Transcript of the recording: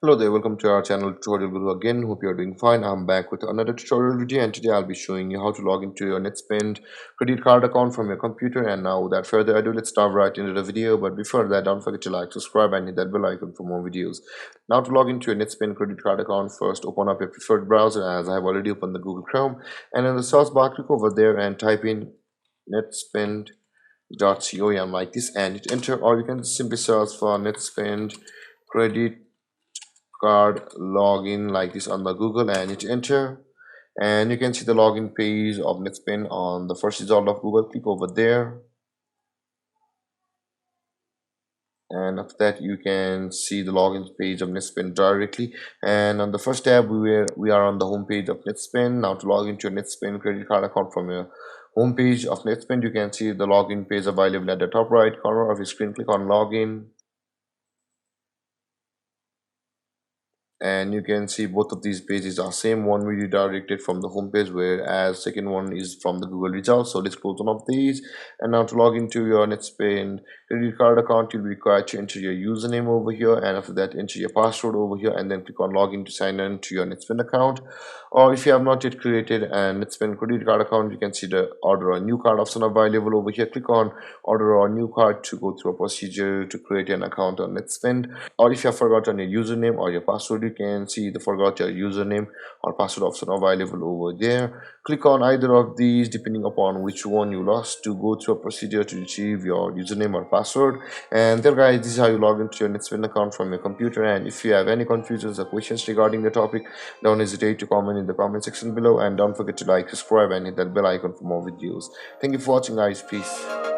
Hello there, welcome to our channel Tutorial Guru again. Hope you're doing fine. I'm back with another tutorial video, and today I'll be showing you how to log into your Netspend credit card account from your computer. And now without further ado, let's dive right into the video. But before that, don't forget to like, subscribe and hit that bell icon for more videos. Now to log into your Netspend credit card account, first open up your preferred browser, as I have already opened the Google Chrome, and in the search bar click over there and type in netspend.com like this and hit enter, or you can simply search for Netspend credit card login like this on the Google and hit enter, and you can see the login page of Netspend on the first result of Google. Click over there, and after that you can see the login page of Netspend directly. And on the first tab we are on the home page of Netspend. Now to log into your Netspend credit card account from your home page of Netspend, you can see the login page available at the top right corner of your screen. Click on login, and you can see both of these pages are same. One will be redirected from the home page, whereas second one is from the Google results. So let's close one of these. And now to log into your Netspend credit card account, you'll be required to enter your username over here, and after that enter your password over here, and then click on login to sign in to your Netspend account. Or if you have not yet created a Netspend credit card account, you can see the order a new card option available over here. Click on order a new card to go through a procedure to create an account on Netspend. Or if you have forgotten your username or your password, you can see the forgot your username or password option available over there. Click on either of these depending upon which one you lost to go through a procedure to retrieve your username or password. And there guys, this is how you log into your Netspend account from your computer. And if you have any confusions or questions regarding the topic, don't hesitate to comment in the comment section below, and don't forget to like, subscribe and hit that bell icon for more videos. Thank you for watching guys. Peace.